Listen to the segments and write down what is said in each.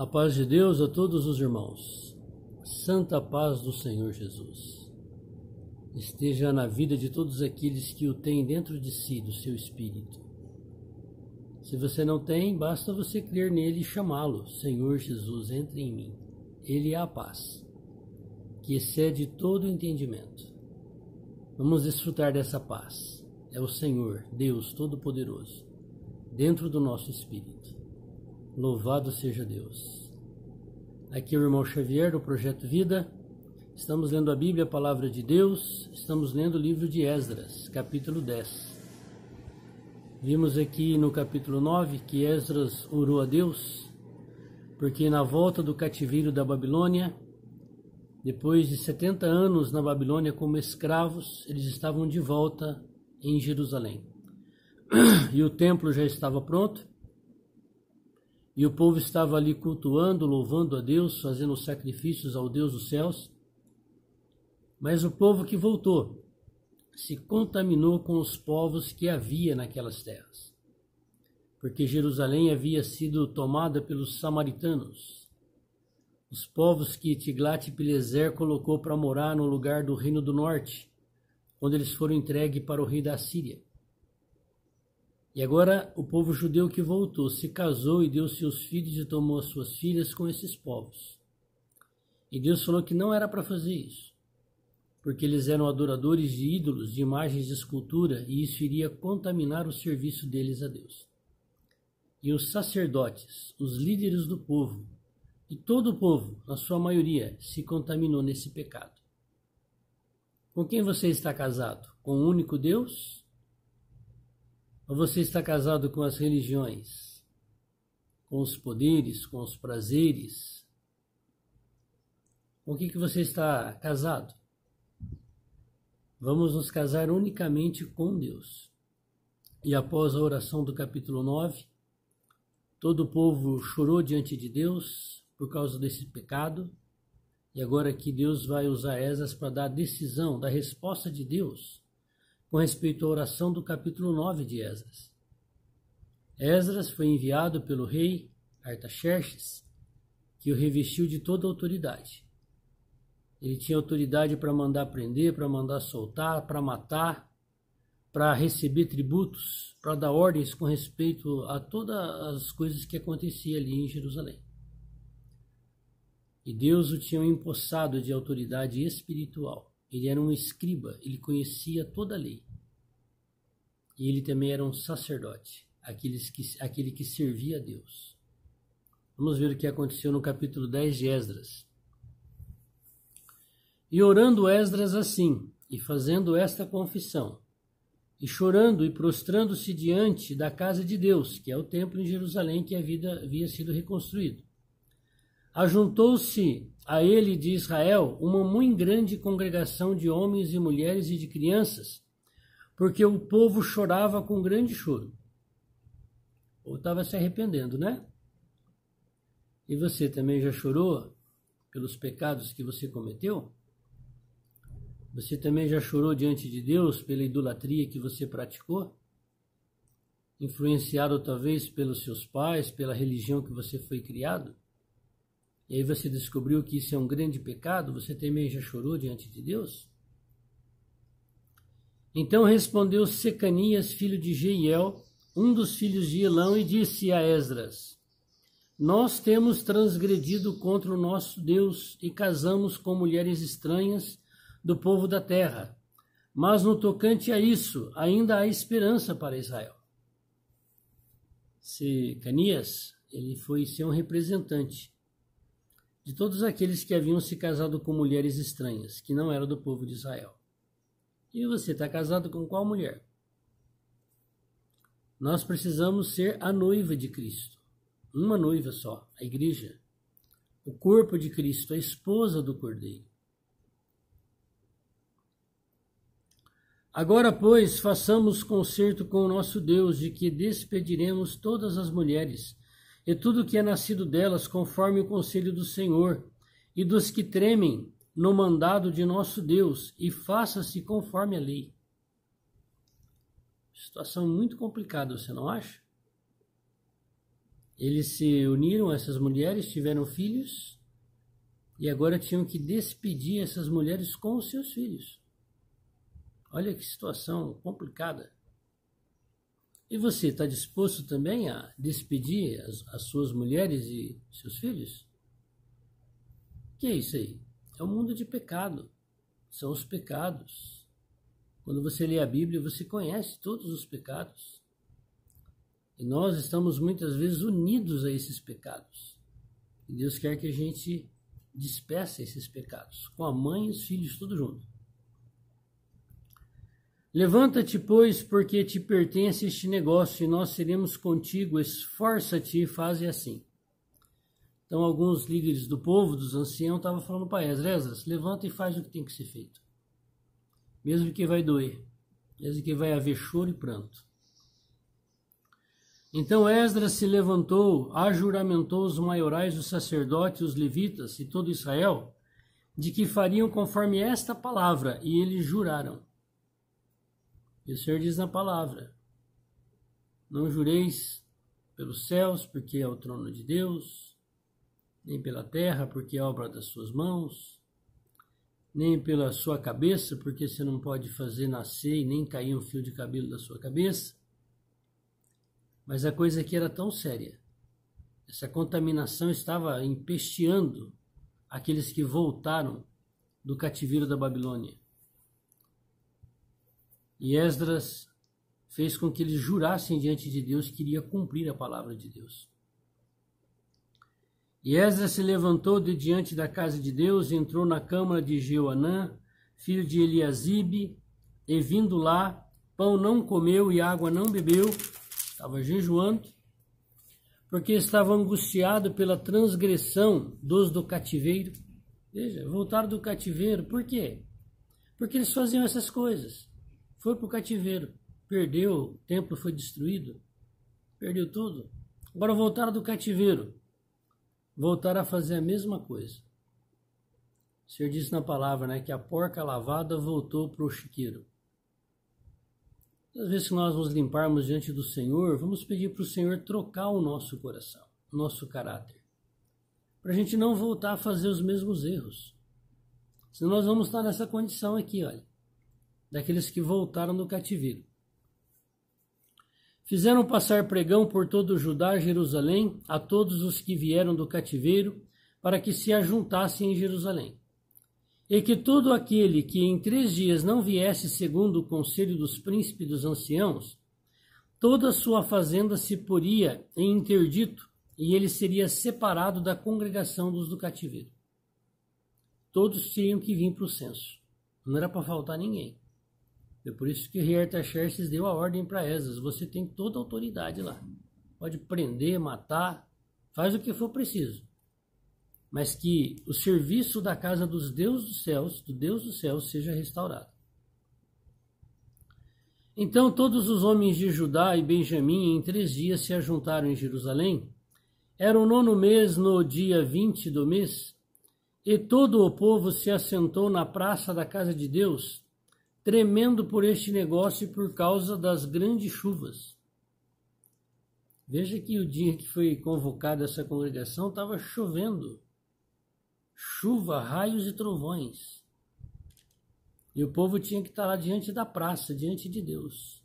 A paz de Deus a todos os irmãos. Santa paz do Senhor Jesus esteja na vida de todos aqueles que o têm dentro de si, do seu espírito. Se você não tem, basta você crer nele e chamá-lo. Senhor Jesus, entre em mim. Ele é a paz, que excede todo entendimento. Vamos desfrutar dessa paz. É o Senhor, Deus Todo-Poderoso, dentro do nosso espírito. Louvado seja Deus. Aqui é o irmão Xavier do Projeto Vida. Estamos lendo a Bíblia, a Palavra de Deus. Estamos lendo o livro de Esdras, capítulo 10. Vimos aqui no capítulo 9 que Esdras orou a Deus, porque na volta do cativeiro da Babilônia, depois de 70 anos na Babilônia como escravos, eles estavam de volta em Jerusalém. E o templo já estava pronto. E o povo estava ali cultuando, louvando a Deus, fazendo sacrifícios ao Deus dos céus. Mas o povo que voltou se contaminou com os povos que havia naquelas terras. Porque Jerusalém havia sido tomada pelos samaritanos, os povos que Tiglat-Pileser colocou para morar no lugar do Reino do Norte, quando eles foram entregues para o rei da Síria. E agora o povo judeu que voltou se casou e deu seus filhos e tomou as suas filhas com esses povos. E Deus falou que não era para fazer isso, porque eles eram adoradores de ídolos, de imagens de escultura, e isso iria contaminar o serviço deles a Deus. E os sacerdotes, os líderes do povo, e todo o povo, na sua maioria, se contaminou nesse pecado. Com quem você está casado? Com o único Deus? Ou você está casado com as religiões, com os poderes, com os prazeres? Com o que você está casado? Vamos nos casar unicamente com Deus. E após a oração do capítulo 9, todo o povo chorou diante de Deus por causa desse pecado. E agora que Deus vai usar Esdras para dar a decisão da resposta de Deus com respeito à oração do capítulo 9 de Esdras. Esdras foi enviado pelo rei Artaxerxes, que o revestiu de toda a autoridade. Ele tinha autoridade para mandar prender, para mandar soltar, para matar, para receber tributos, para dar ordens com respeito a todas as coisas que aconteciam ali em Jerusalém. E Deus o tinha empossado de autoridade espiritual. Ele era um escriba, ele conhecia toda a lei. E ele também era um sacerdote, aquele que servia a Deus. Vamos ver o que aconteceu no capítulo 10 de Esdras. E orando Esdras assim, e fazendo esta confissão, e chorando e prostrando-se diante da casa de Deus, que é o templo em Jerusalém que havia sido reconstruído. Ajuntou-se a ele de Israel uma muito grande congregação de homens e mulheres e de crianças, porque o povo chorava com grande choro. Ou estava se arrependendo, né? E você também já chorou pelos pecados que você cometeu? Você também já chorou diante de Deus pela idolatria que você praticou? Influenciado talvez pelos seus pais, pela religião que você foi criado? E aí você descobriu que isso é um grande pecado? Você também já chorou diante de Deus? Então respondeu Secanias, filho de Jeiel, um dos filhos de Elão, e disse a Esdras: Nós temos transgredido contra o nosso Deus e casamos com mulheres estranhas do povo da terra. Mas no tocante a isso, ainda há esperança para Israel. Secanias, ele foi ser um representante de todos aqueles que haviam se casado com mulheres estranhas, que não eram do povo de Israel. E você está casado com qual mulher? Nós precisamos ser a noiva de Cristo. Uma noiva só, a igreja. O corpo de Cristo, a esposa do Cordeiro. Agora, pois, façamos concerto com o nosso Deus, de que despediremos todas as mulheres, e tudo que é nascido delas, conforme o conselho do Senhor, e dos que tremem no mandado de nosso Deus, e faça-se conforme a lei. Situação muito complicada, você não acha? Eles se uniram, essas mulheres tiveram filhos e agora tinham que despedir essas mulheres com os seus filhos. Olha que situação complicada. E você está disposto também a despedir as suas mulheres e seus filhos? O que é isso aí? É um mundo de pecado. São os pecados. Quando você lê a Bíblia, você conhece todos os pecados. E nós estamos muitas vezes unidos a esses pecados. E Deus quer que a gente despeça esses pecados, com a mãe e os filhos, tudo junto. Levanta-te, pois, porque te pertence este negócio, e nós seremos contigo, esforça-te e faze assim. Então, alguns líderes do povo, dos anciãos, estavam falando para Esdras, levanta e faz o que tem que ser feito. Mesmo que vai doer, mesmo que vai haver choro e pranto. Então Esdras se levantou, ajuramentou os maiorais, os sacerdotes, os levitas e todo Israel, de que fariam conforme esta palavra, e eles juraram. E o Senhor diz na palavra: não jureis pelos céus, porque é o trono de Deus, nem pela terra, porque é obra das suas mãos, nem pela sua cabeça, porque você não pode fazer nascer e nem cair um fio de cabelo da sua cabeça. Mas a coisa aqui era tão séria. Essa contaminação estava empesteando aqueles que voltaram do cativeiro da Babilônia. E Esdras fez com que eles jurassem diante de Deus que iria cumprir a palavra de Deus. E Esdras se levantou de diante da casa de Deus, entrou na câmara de Joanã, filho de Eliasibe, e vindo lá, pão não comeu e água não bebeu, estava jejuando, porque estava angustiado pela transgressão dos do cativeiro. Veja, voltaram do cativeiro, por quê? Porque eles faziam essas coisas. Foi para o cativeiro, perdeu, o templo foi destruído, perdeu tudo. Agora voltaram do cativeiro, voltaram a fazer a mesma coisa. O Senhor disse na palavra, né, que a porca lavada voltou para o chiqueiro. Às vezes que nós nos limparmos diante do Senhor, vamos pedir para o Senhor trocar o nosso coração, o nosso caráter, para a gente não voltar a fazer os mesmos erros. Senão nós vamos estar nessa condição aqui, olha, daqueles que voltaram do cativeiro. Fizeram passar pregão por todo o Judá e Jerusalém a todos os que vieram do cativeiro, para que se ajuntassem em Jerusalém. E que todo aquele que em 3 dias não viesse segundo o conselho dos príncipes e dos anciãos, toda a sua fazenda se poria em interdito, e ele seria separado da congregação dos do cativeiro. Todos tinham que vir para o censo. Não era para faltar ninguém. É por isso que o rei Artaxerxes deu a ordem para Esdras: você tem toda a autoridade lá. Pode prender, matar, faz o que for preciso. Mas que o serviço da casa dos deuses dos céus, do Deus dos céus, seja restaurado. Então todos os homens de Judá e Benjamim em 3 dias se ajuntaram em Jerusalém. Era o 9º mês, no dia 20 do mês, e todo o povo se assentou na praça da casa de Deus, tremendo por este negócio e por causa das grandes chuvas. Veja que o dia que foi convocada essa congregação estava chovendo. Chuva, raios e trovões. E o povo tinha que estar lá diante da praça, diante de Deus.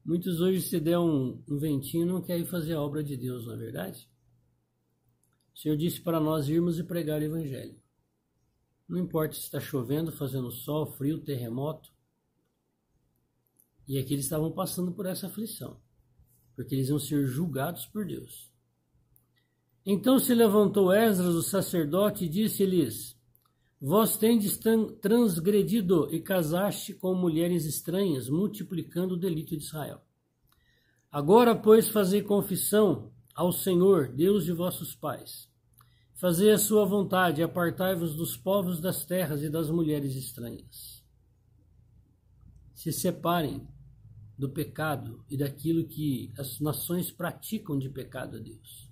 Muitos hoje, se der um ventinho, não querem fazer a obra de Deus, não é verdade? O Senhor disse para nós irmos e pregar o Evangelho. Não importa se está chovendo, fazendo sol, frio, terremoto. E aqui eles estavam passando por essa aflição, porque eles iam ser julgados por Deus. Então se levantou Esdras, o sacerdote, e disse-lhes: vós tendes transgredido e casaste com mulheres estranhas, multiplicando o delito de Israel. Agora, pois, fazei confissão ao Senhor, Deus de vossos pais. Fazei a sua vontade, apartai-vos dos povos das terras e das mulheres estranhas. Se separem do pecado e daquilo que as nações praticam de pecado a Deus.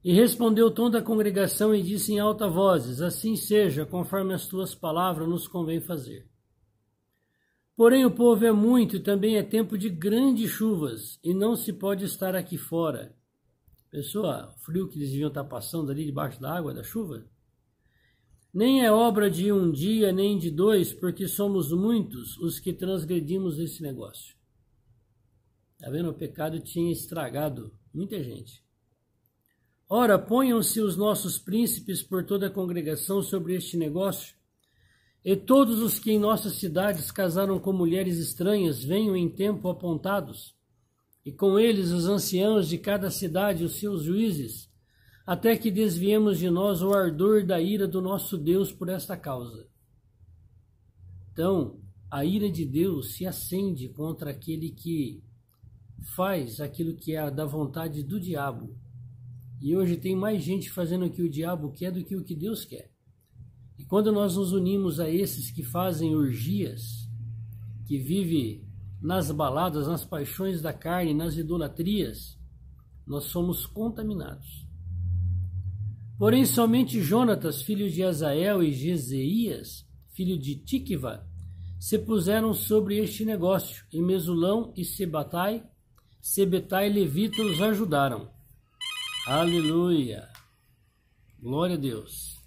E respondeu toda a congregação e disse em alta voz: assim seja, conforme as tuas palavras nos convém fazer. Porém o povo é muito e também é tempo de grandes chuvas, e não se pode estar aqui fora. Pessoa, o frio que eles deviam estar passando ali debaixo da água, da chuva? Nem é obra de um dia, nem de dois, porque somos muitos os que transgredimos esse negócio. Está vendo? O pecado tinha estragado muita gente. Ora, ponham-se os nossos príncipes por toda a congregação sobre este negócio, e todos os que em nossas cidades casaram com mulheres estranhas venham em tempo apontados, e com eles os anciãos de cada cidade, os seus juízes, até que desviemos de nós o ardor da ira do nosso Deus por esta causa. Então, a ira de Deus se acende contra aquele que faz aquilo que é da vontade do diabo. E hoje tem mais gente fazendo o que o diabo quer do que o que Deus quer. E quando nós nos unimos a esses que fazem orgias, que vivem nas baladas, nas paixões da carne, nas idolatrias, nós somos contaminados. Porém, somente Jonatas, filho de Azael, e Jezeias, filho de Tikva, se puseram sobre este negócio, e Mesulão e Sebetai e Levita os ajudaram. Aleluia! Glória a Deus!